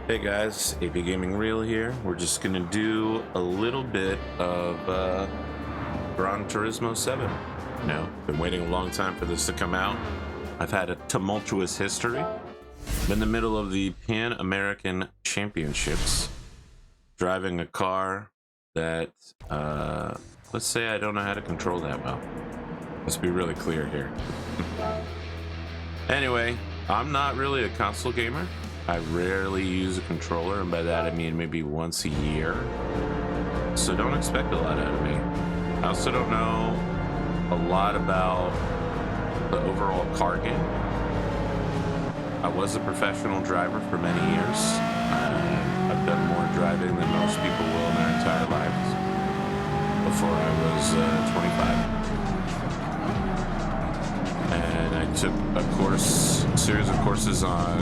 Hey guys, AP Gaming Real here. We're just gonna do a little bit of Gran Turismo 7. You know, been waiting a long time for this to come out. I've had a tumultuous history. I'm in the middle of the Pan American Championships, driving a car that, let's say I don't know how to control that well. Let's be really clear here. Anyway, I'm not really a console gamer. I rarely use a controller, and by that I mean maybe once a year. So don't expect a lot out of me. I also don't know a lot about the overall car game. I was a professional driver for many years. I've done more driving than most people will in their entire lives before I was 25. And I took a series of courses on,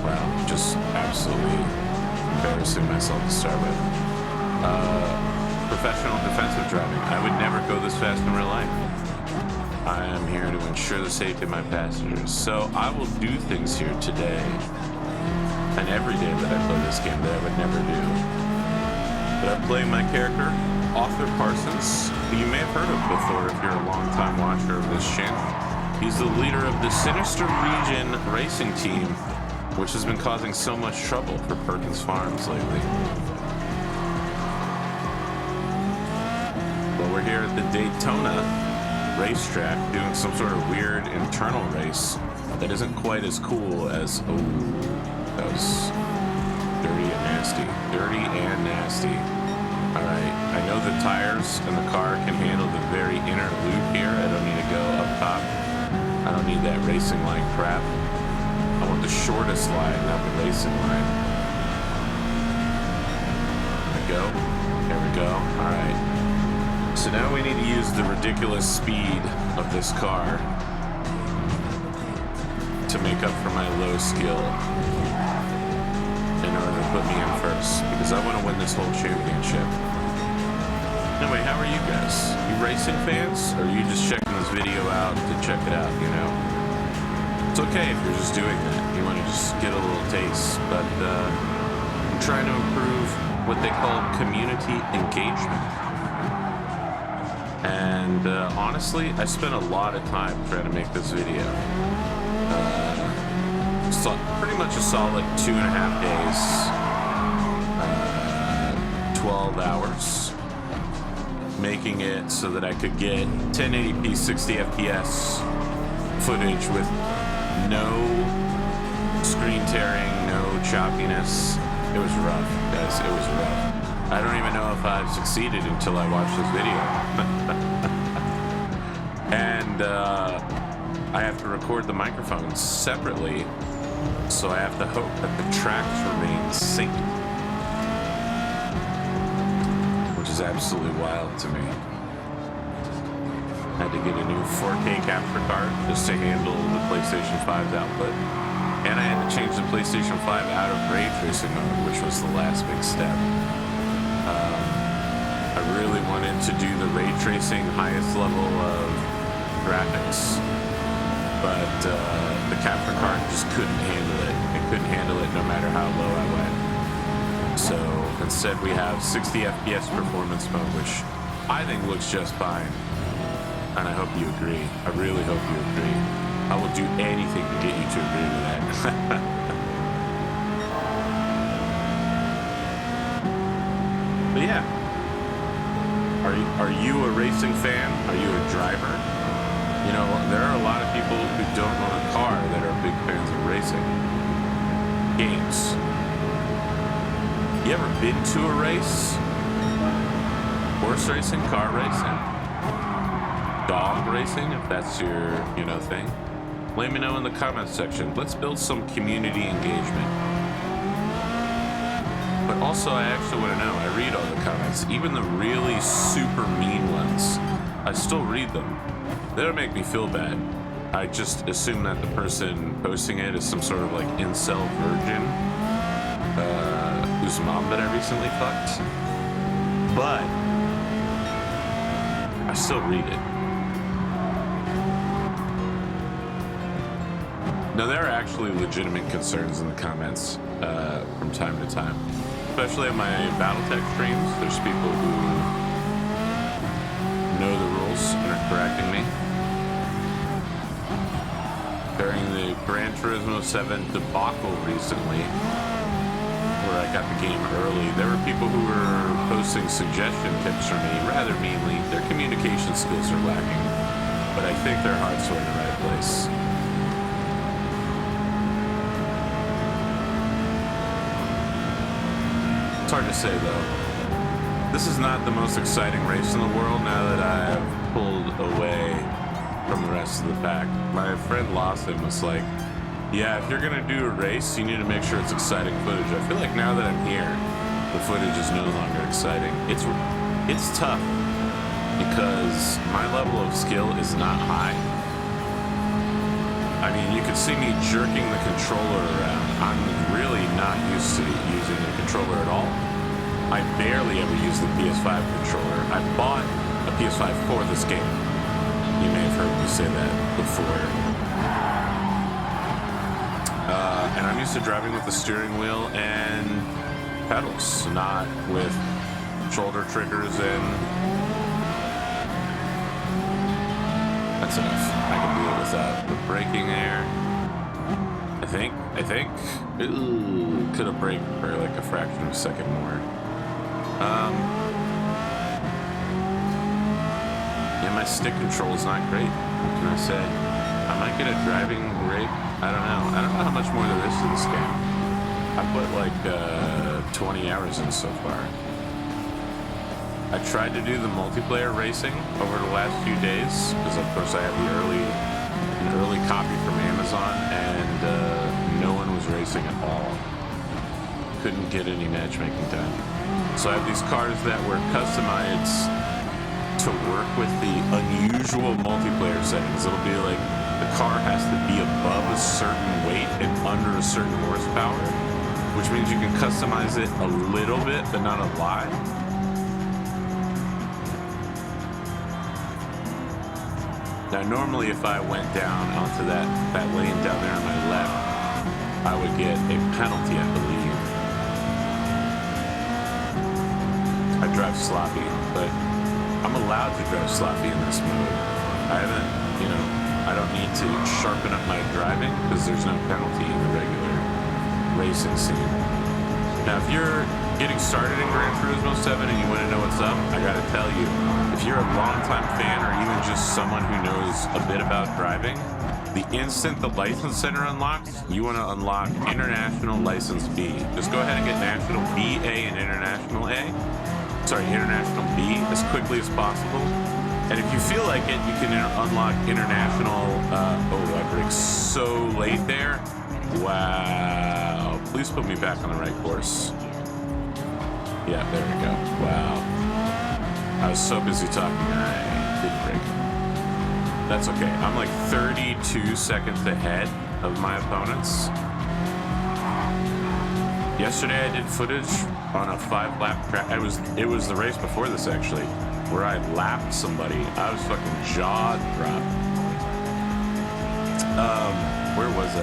wow, just absolutely embarrassing myself to start with. Professional defensive driving. I would never go this fast in real life. I am here to ensure the safety of my passengers. So I will do things here today and every day that I play this game that I would never do. But I'm playing my character, Arthur Parsons, who you may have heard of before if you're a long-time watcher of this channel. He's the leader of the Sinister Region racing team, which has been causing so much trouble for Perkins Farms lately. But we're here at the Daytona racetrack doing some sort of weird internal race that isn't quite as cool as, oh, that was dirty and nasty. Dirty and nasty. All right, I know the tires and the car can handle the very inner loop here. I don't need to go up top. I don't need that racing line crap. I want the shortest line, not the racing line. There we go. There we go. All right. So now we need to use the ridiculous speed of this car to make up for my low skill in order to put me in first, because I want to win this whole championship. Anyway, how are you guys? You racing fans? Or are you just checking this video out to check it out, you know? It's okay if you're just doing that. You want to just get a little taste, but I'm trying to improve what they call community engagement. And honestly, I spent a lot of time trying to make this video. So pretty much a solid 2.5 days, 12 hours, making it so that I could get 1080p 60 FPS footage with no screen tearing, no choppiness. It was rough, guys. It was rough. I don't even know if I've succeeded until I watch this video. And I have to record the microphones separately, so I have to hope that the tracks remain synced, which is absolutely wild to me. Had to get a new 4K capture card just to handle the PlayStation 5's output. And I had to change the PlayStation 5 out of ray tracing mode, which was the last big step. I really wanted to do the ray tracing highest level of graphics, but the capture card just couldn't handle it. It couldn't handle it no matter how low I went. So instead we have 60 FPS performance mode, which I think looks just fine. And I hope you agree. I really hope you agree. I will do anything to get you to agree to that. But yeah. Are you a racing fan? Are you a driver? You know, there are a lot of people who don't own a car that are big fans of racing games. You ever been to a race? Horse racing, car racing, dog racing, if that's your, you know, thing? Let me know in the comments section. Let's build some community engagement. But also, I actually want to know, I read all the comments, even the really super mean ones. I still read them. They don't make me feel bad. I just assume that the person posting it is some sort of like incel virgin whose mom that I recently fucked. But I still read it. No, there are actually legitimate concerns in the comments from time to time, especially on my BattleTech streams. There's people who know the rules and are correcting me. During the Gran Turismo 7 debacle recently, where I got the game early, there were people who were posting suggestion tips for me rather meanly. Their communication skills are lacking, but I think their hearts were in the right place. It's hard to say though. This is not the most exciting race in the world now that I have pulled away from the rest of the pack. My friend Lawson was like, yeah, if you're gonna do a race, you need to make sure it's exciting footage. I feel like now that I'm here, the footage is no longer exciting. It's tough because my level of skill is not high. I mean, you can see me jerking the controller around. I'm really not used to using the controller at all. I barely ever use the PS5 controller. I bought a PS5 for this game. You may have heard me say that before. And I'm used to driving with the steering wheel and pedals, not with shoulder triggers and... That's enough. I can do it without the braking there. I think. Ooh, could have braked for like a fraction of a second more. Yeah, my stick control is not great. What can I say? I might get a driving rig. I don't know. I don't know how much more there is to this game. I put like 20 hours in so far. I tried to do the multiplayer racing over the last few days because, of course, I have an early copy from Amazon, and no one was racing at all. Couldn't get any matchmaking done. So I have these cars that were customized to work with the unusual multiplayer settings. It'll be like the car has to be above a certain weight and under a certain horsepower, which means you can customize it a little bit, but not a lot. Now, normally if I went down onto that lane down there on my left, I would get a penalty, I believe. I drive sloppy, but I'm allowed to drive sloppy in this mode. I don't need to sharpen up my driving because there's no penalty in the regular racing scene. Now, if you're getting started in Gran Turismo 7 and you want to know what's up, I gotta tell you, if you're a longtime fan or even just someone who knows a bit about driving, the instant the license center unlocks, you want to unlock International License B. Just go ahead and get National B, A, and International B as quickly as possible. And if you feel like it, you can unlock International... I braked so late there. Wow. Please put me back on the right course. Yeah, there we go. Wow. I was so busy talking, I didn't brake. That's okay. I'm like 32 seconds ahead of my opponents. Yesterday I did footage on a 5-lap track. It was the race before this, actually, where I lapped somebody. I was fucking jaw dropped. Where was I?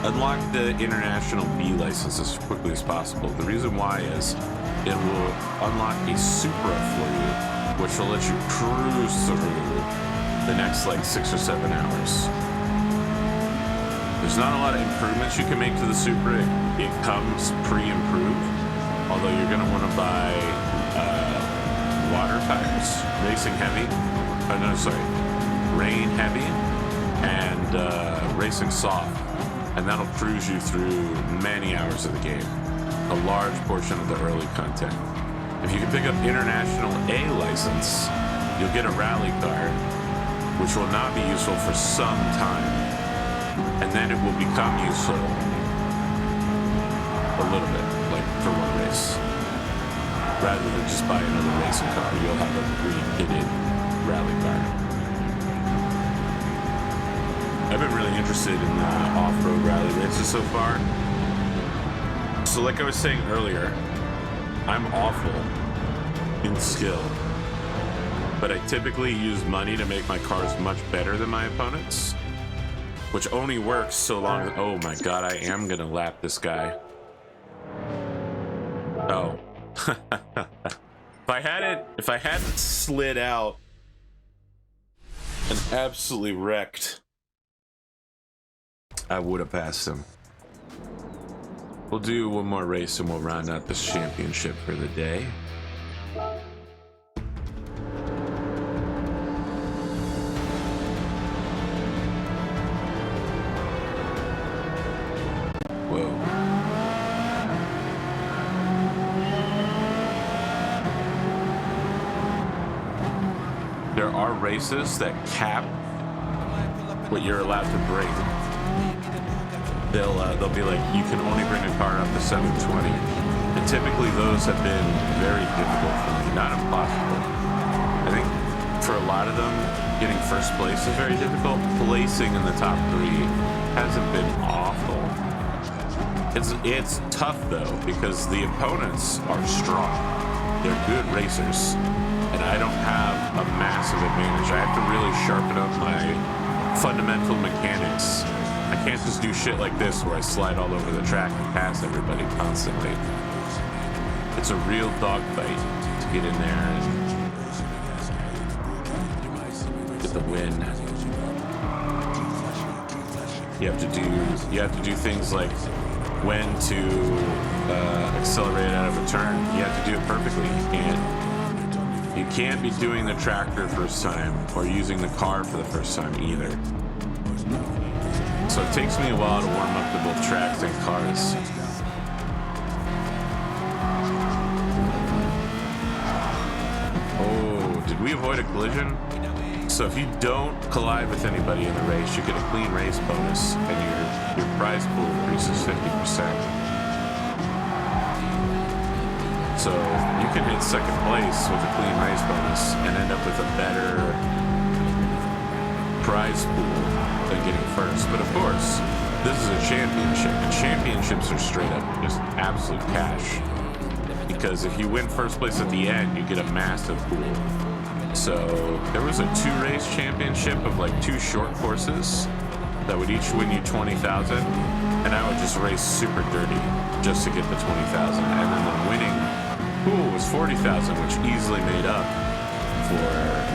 Unlock the International B license as quickly as possible. The reason why is it will unlock a Supra for you, which will let you cruise through the next like 6 or 7 hours. There's not a lot of improvements you can make to the Supra. It comes pre-improved, although you're going to want to buy water tires, racing heavy. Rain heavy and racing soft, and that'll cruise you through many hours of the game, a large portion of the early content. If you can pick up International A license, you'll get a rally card, which will not be useful for some time, and then it will become useful a little bit, like for one race. Rather than just buy another racing car, you'll have a green-kitted rally card. I've been really interested in off-road rally races so far. So like I was saying earlier, I'm awful in skill. but I typically use money to make my cars much better than my opponents, which only works so long as, oh my god, I am gonna lap this guy. Oh. If I hadn't slid out and absolutely wrecked, I would have passed him. We'll do one more race and we'll round out this championship for the day. Whoa. There are races that cap what you're allowed to bring. They'll be like, you can only bring a car up to 720. And typically those have been very difficult for me, not impossible. I think for a lot of them, getting first place is very difficult. Placing in the top 3 hasn't been awful. It's tough though, because the opponents are strong. They're good racers. And I don't have a massive advantage. I have to really sharpen up my fundamental mechanics. I can't just do shit like this where I slide all over the track and pass everybody constantly. It's a real dogfight to get in there and get the win. You have to do things like when to accelerate out of a turn. You have to do it perfectly. You can't be doing the tractor first time or using the car for the first time either. So it takes me a while to warm up to both tracks and cars. Oh, did we avoid a collision? So if you don't collide with anybody in the race, you get a clean race bonus and your prize pool increases 50%. So you can hit second place with a clean race bonus and end up with a better prize pool than getting first. But of course, this is a championship, and championships are straight up just absolute cash. Because if you win first place at the end, you get a massive pool. So there was a 2-race championship of like 2 short courses that would each win you 20,000, and I would just race super dirty just to get the 20,000, and then the winning pool was 40,000, which easily made up for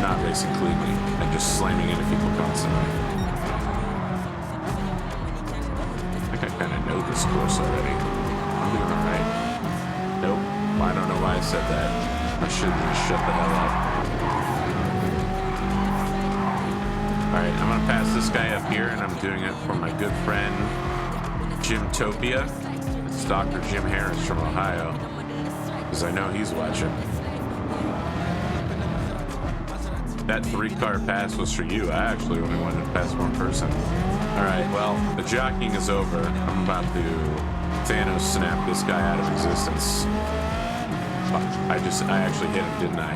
not racing cleanly and just slamming into people constantly. I think I kind of know this course already. I'm doing all right. Nope. I don't know why I said that. I should just shut the hell up. All right, I'm gonna pass this guy up here, and I'm doing it for my good friend Jimtopia. It's Dr. Jim Harris from Ohio. Because I know he's watching. That 3-car pass was for you. I actually only wanted to pass one person. Alright, well, the jockeying is over. I'm about to Thanos snap this guy out of existence. I actually hit him, didn't I?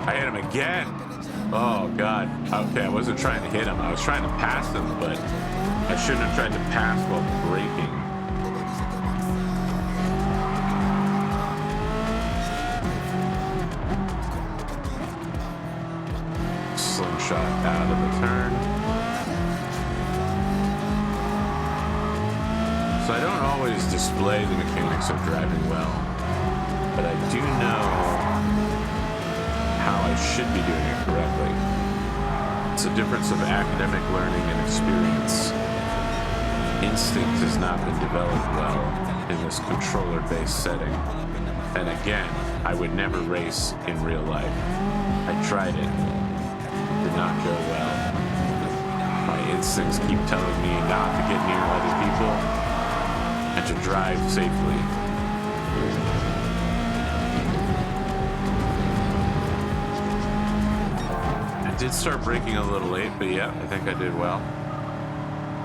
I hit him again! Oh, God. Okay, I wasn't trying to hit him. I was trying to pass him, but I shouldn't have tried to pass while braking. Slingshot out of the turn. So I don't always display the mechanics of driving well, but I do know how I should be doing it correctly. It's a difference of academic learning and experience. Instinct has not been developed well in this controller-based setting. And again, I would never race in real life. I tried it. Did not go well. My instincts keep telling me not to get near other people and to drive safely. I did start braking a little late, but yeah, I think I did well.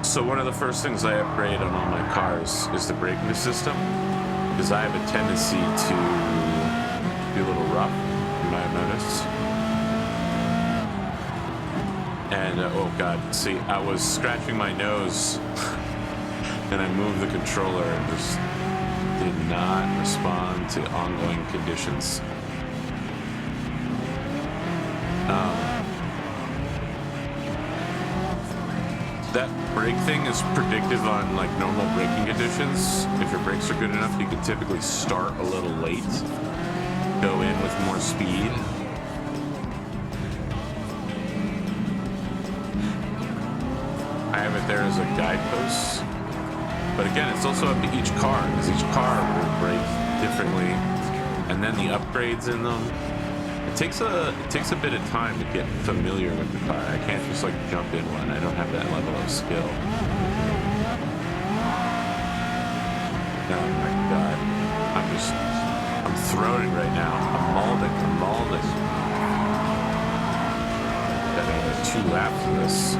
So one of the first things I upgrade on all my cars is the braking system, because I have a tendency to be a little rough, you might have noticed. And, oh God, see, I was scratching my nose and I moved the controller and just did not respond to ongoing conditions. That brake thing is predictive on like normal braking conditions. If your brakes are good enough, you can typically start a little late, go in with more speed. I have it there as a guidepost. But again, it's also up to each car, because each car will brake differently, and then the upgrades in them. It takes a bit of time to get familiar with the car. I can't just like jump in one. I don't have that level of skill. Oh my god. I'm throating right now. I'm malding. Got another 2 laps of this.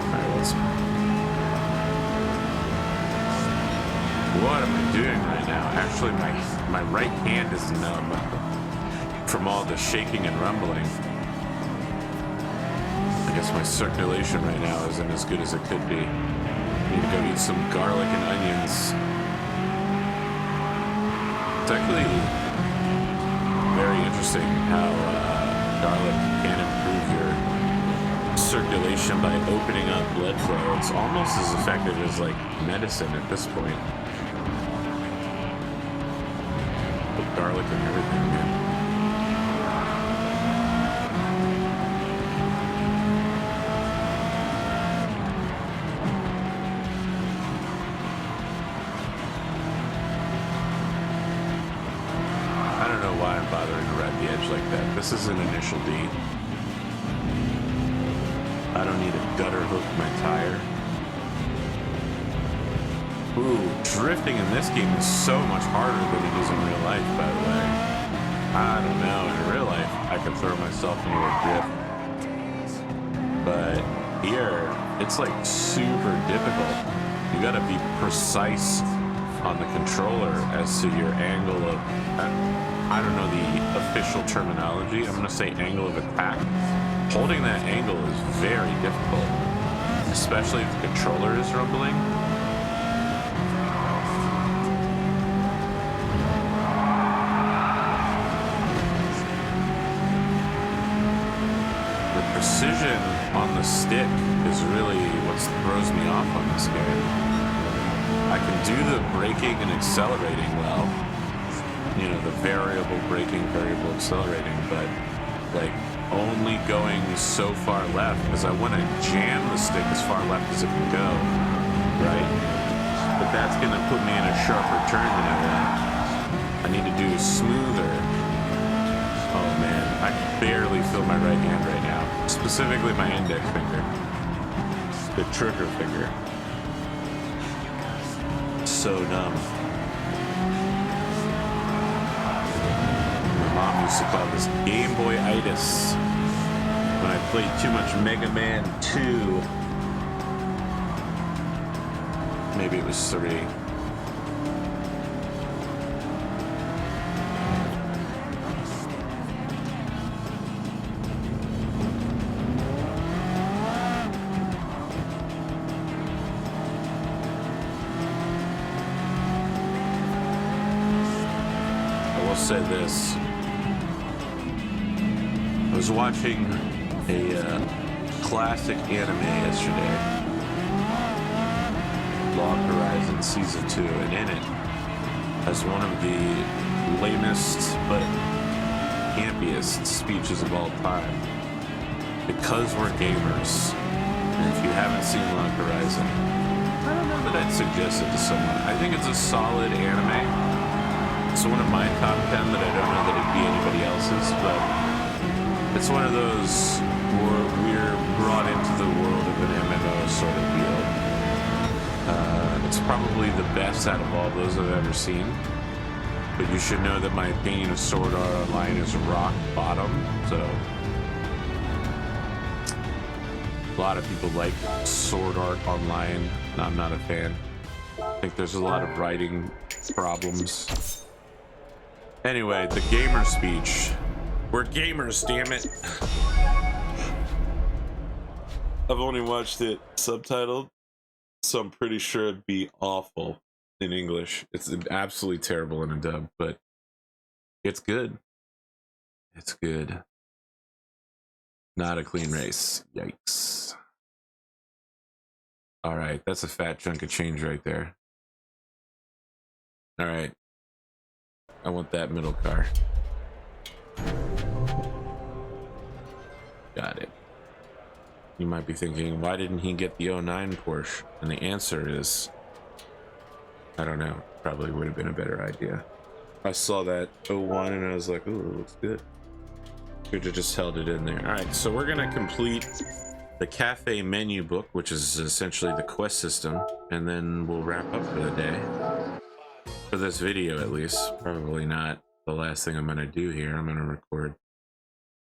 Alright, let's... What am I doing right now? Actually, my right hand is numb from all the shaking and rumbling. I guess my circulation right now isn't as good as it could be. I need to go eat some garlic and onions. It's actually very interesting how garlic can improve your circulation by opening up blood flow. It's almost as effective as like medicine at this point. With garlic and everything, man. Like that. This is an initial D. I don't need to gutter hook my tire. Ooh, drifting in this game is so much harder than it is in real life, by the way. I don't know, in real life, I could throw myself into a drift. But here, it's like super difficult. You gotta be precise on the controller as to your angle of... I don't know the official terminology. I'm going to say angle of attack. Holding that angle is very difficult, especially if the controller is rumbling. The precision on the stick is really what throws me off on this game. I can do the braking and accelerating well. You know, the variable braking, variable accelerating, but like only going so far left because I want to jam the stick as far left as it can go, right? But that's going to put me in a sharper turn than I want. I need to do smoother. Oh man, I can barely feel my right hand right now, specifically my index finger, the trigger finger. So numb. Mom used to call this Game Boy-itis when I played too much Mega Man 2. Maybe it was 3. I will say this. I was watching a classic anime yesterday, Log Horizon Season 2, and in it, as one of the lamest but campiest speeches of all time, because we're gamers, and if you haven't seen Log Horizon, I don't know that I'd suggest it to someone. I think it's a solid anime. It's one of my top 10 that I don't know that it'd be anybody else's, but it's one of those where we're brought into the world of an MMO sort of deal. It's probably the best out of all those I've ever seen. But you should know that my opinion of Sword Art Online is rock bottom. So a lot of people like Sword Art Online. I'm not a fan. I think there's a lot of writing problems. Anyway, the gamer speech. We're gamers, damn it. I've only watched it subtitled, so I'm pretty sure it'd be awful in English. It's absolutely terrible in a dub, but it's good. It's good. Not a clean race. Yikes. All right, that's a fat chunk of change right there. All right. I want that middle car. Got it. You might be thinking, why didn't he get the 09 Porsche? And the answer is, I don't know. Probably would have been a better idea. I saw that 01 and I was like, ooh, it looks good. Could have just held it in there. All right, so we're gonna complete the cafe menu book, which is essentially the quest system, and then we'll wrap up for the day. For this video, at least. Probably not the last thing I'm gonna do here. I'm gonna record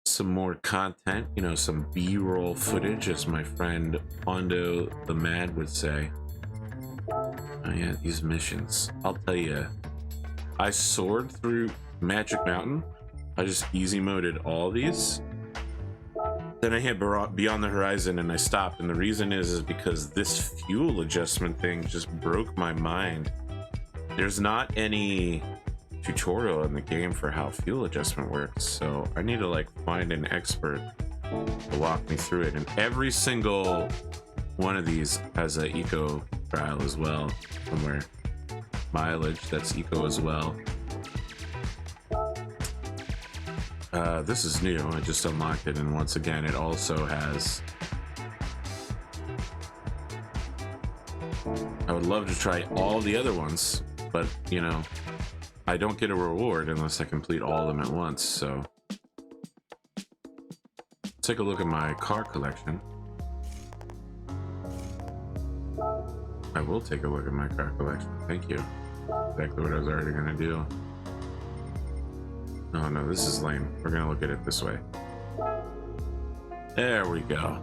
some more content, you know, some B-roll footage, as my friend Pondo the Mad would say. Oh yeah, these missions. I'll tell you, I soared through Magic Mountain. I just easy moded all these. Then I hit Beyond the Horizon and I stopped, and the reason is because this fuel adjustment thing just broke my mind. There's not any tutorial in the game for how fuel adjustment works, so I need to like find an expert to walk me through it. And every single one of these has a eco trial as well somewhere. Mileage, that's eco as well. This is new. I just unlocked it, and once again it also has, I would love to try all the other ones, but you know, I don't get a reward unless I complete all of them at once. So take a look at my car collection. I will take a look at my car collection. Thank you. Exactly what I was already gonna do. Oh no, this is lame. We're gonna look at it this way. There we go.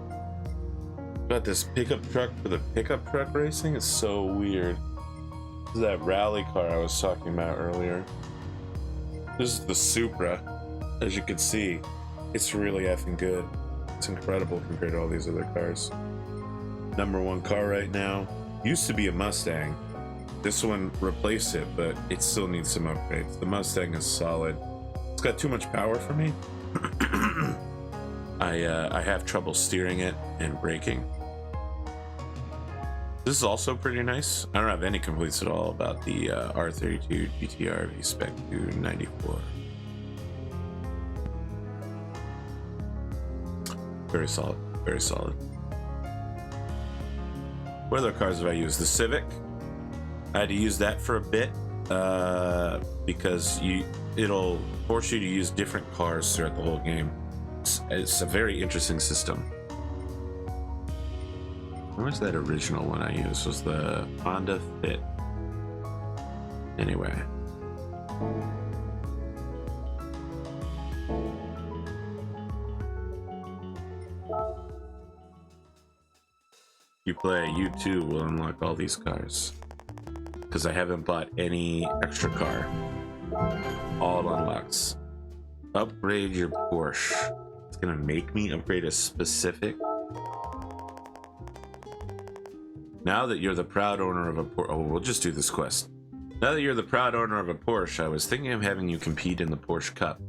Got this pickup truck for the pickup truck racing. It's so weird. This is that rally car I was talking about earlier. This is the Supra. As you can see, it's really effing good. It's incredible compared to all these other cars. #1 car right now. Used to be a Mustang. This one replaced it, but it still needs some upgrades. The Mustang is solid. It's got too much power for me. I have trouble steering it and braking. This is also pretty nice. I don't have any complaints at all about the R32 GTR V-Spec 294. Very solid, very solid. What other cars have I used? The Civic. I had to use that for a bit because it'll force you to use different cars throughout the whole game. It's a very interesting system. What was that original one I used? Was the Honda Fit. Anyway. You play, you too will unlock all these cars. Because I haven't bought any extra car. All unlocks. Upgrade your Porsche. It's gonna make me upgrade a specific. Now that you're the proud owner of a Porsche, oh, we'll just do this quest. Now that you're the proud owner of a Porsche, I was thinking of having you compete in the Porsche Cup.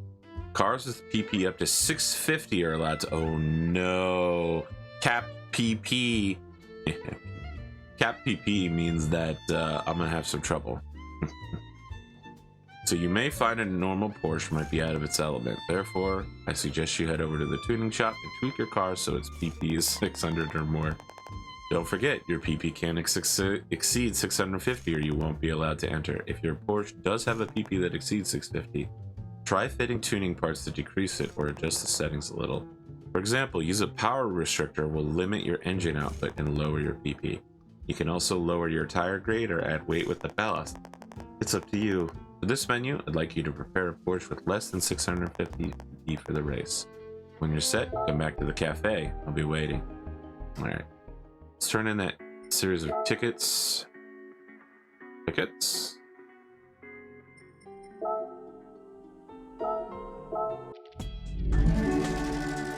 Cars with PP up to 650 are allowed to. Oh no, capped PP. Cap PP means that I'm gonna have some trouble. So you may find a normal Porsche might be out of its element. Therefore, I suggest you head over to the tuning shop and tweak your car so its PP is 600 or more. Don't forget, your PP can't exceed 650 or you won't be allowed to enter. If your Porsche does have a PP that exceeds 650, try fitting tuning parts to decrease it or adjust the settings a little. For example, use a power restrictor will limit your engine output and lower your PP. You can also lower your tire grade or add weight with the ballast. It's up to you. For this menu, I'd like you to prepare a Porsche with less than 650 PP for the race. When you're set, come back to the cafe. I'll be waiting. Alright. Let's turn in that series of tickets. Tickets.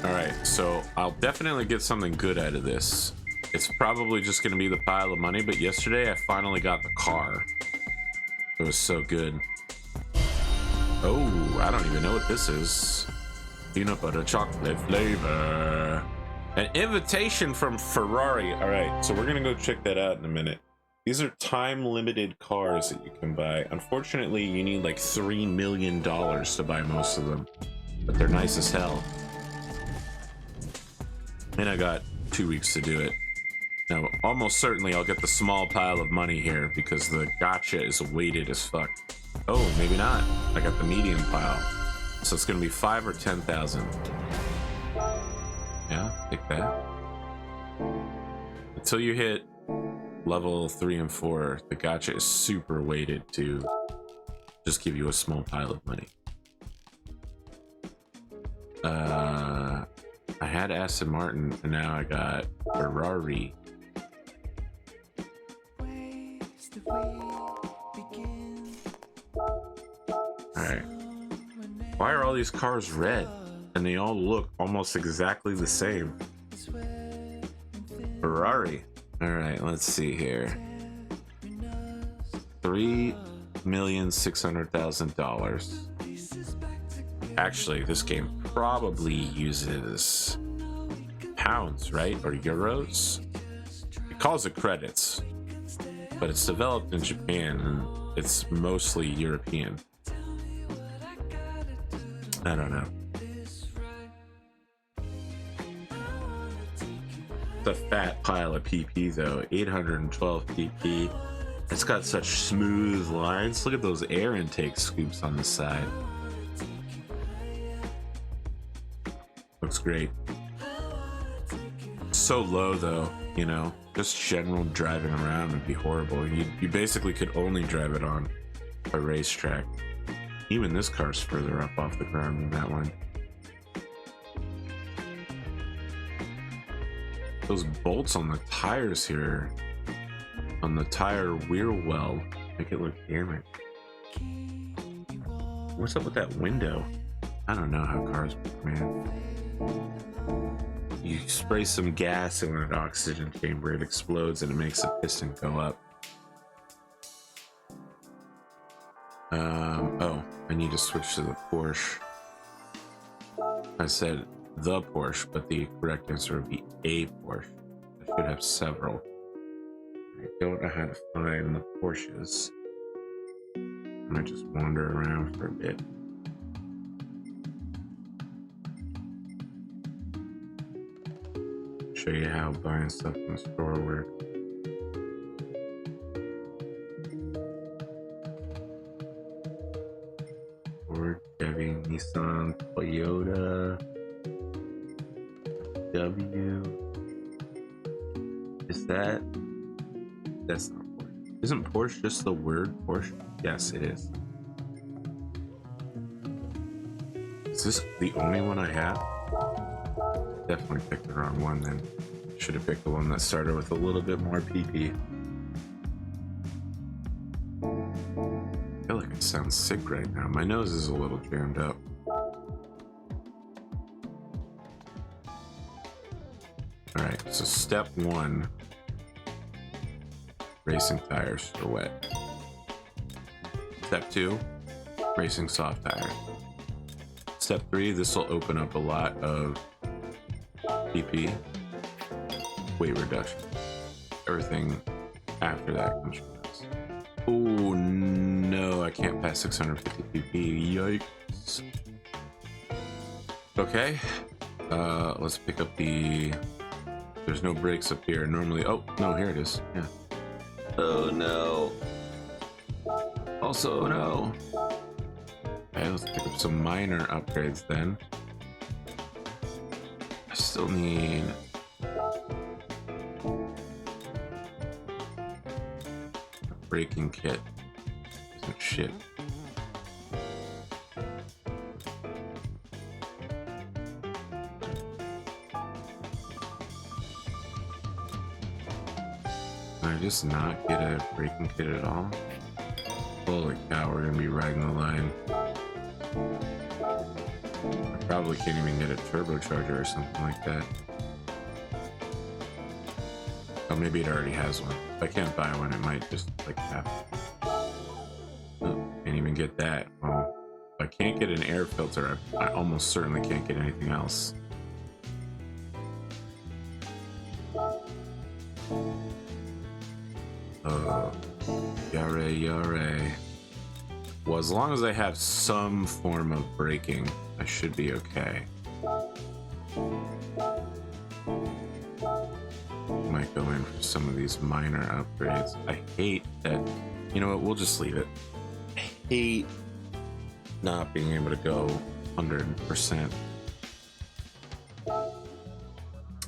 Alright, so I'll definitely get something good out of this. It's probably just going to be the pile of money, but yesterday I finally got the car. It was so good. Oh, I don't even know what this is. peanut butter chocolate flavor. An invitation from Ferrari. All right, so we're gonna go check that out in a minute. These are time-limited cars that you can buy. Unfortunately, you need like $3 million to buy most of them, but they're nice as hell. And I got 2 weeks to do it. Now, almost certainly I'll get the small pile of money here because the gacha is weighted as fuck. Oh, maybe not. I got the medium pile. So it's gonna be 5 or 10,000. Yeah, take that. Until you hit level 3 and 4, the gacha is super weighted to just give you a small pile of money. I had Aston Martin, and now I got Ferrari. Alright. Why are all these cars red? And they all look almost exactly the same. Ferrari. Alright, let's see here. $3,600,000. Actually, this game probably uses pounds, right? Or euros? It calls it credits. But it's developed in Japan and it's mostly European. I don't know. The fat pile of PP though, 812 PP. It's got such smooth lines. Look at those air intake scoops on the side. Looks great. So low though, you know, just general driving around would be horrible. You basically could only drive it on a racetrack. Even this car's further up off the ground than that one. Those bolts on the tires here, on the tire wheel well, make it look damaged. What's up with that window? I don't know how cars work, man. You spray some gas in an oxygen chamber, it explodes and it makes the piston go up. Oh, I need to switch to the Porsche. I said the Porsche, but the correct answer would be a Porsche. I should have several. I don't know how to find the Porsches. I might just wander around for a bit. Show you how buying stuff in the store works. Ford, Chevy, Nissan, Toyota, W. Is that? That's not Porsche. Isn't Porsche just the word Porsche? Yes, it is. Is this the only one I have? Definitely picked the wrong one then. Should have picked the one that started with a little bit more PP. I feel like I sound sick right now. My nose is a little jammed up. Alright, so step 1. Racing tires are wet. Step 2. Racing soft tires. Step 3, this will open up a lot of PP, weight reduction. Everything after that comes from this. Oh no, I can't pass 650 PP. Yikes. Okay, let's pick up the. There's no brakes up here. Normally, oh no, here it is. Yeah. Oh no. Also no. Okay, let's pick up some minor upgrades then. I still need a braking kit. Isn't shit. Can I just not get a braking kit at all? Holy cow, we're gonna be riding the line. I probably can't even get a turbocharger or something like that. Oh, maybe it already has one. If I can't buy one, it might just like happen. Oh, can't even get that. Well, if I can't get an air filter, I almost certainly can't get anything else. Yare. Well, as long as I have some form of braking, I should be okay. Might go in for some of these minor upgrades. I hate that. You know what? We'll just leave it. I hate not being able to go 100%.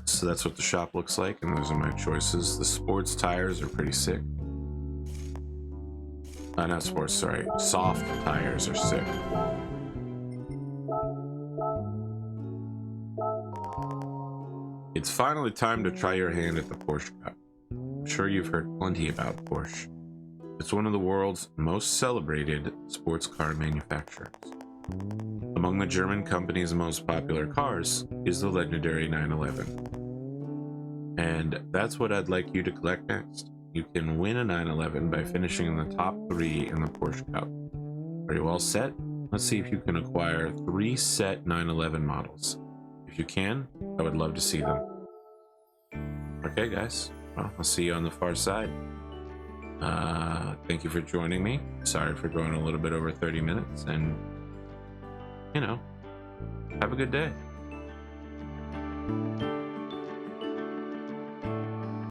So that's what the shop looks like, and those are my choices. The sports tires are pretty sick. Not sports, sorry. Soft tires are sick. It's finally time to try your hand at the Porsche Cup. I'm sure you've heard plenty about Porsche. It's one of the world's most celebrated sports car manufacturers. Among the German company's most popular cars is the legendary 911. And that's what I'd like you to collect next. You can win a 911 by finishing in the top 3 in the Porsche Cup. Are you all set? Let's see if you can acquire 3 set 911 models. If you can, I would love to see them. Okay, guys. Well, I'll see you on the far side. Thank you for joining me. Sorry for going a little bit over 30 minutes, and, you know, have a good day.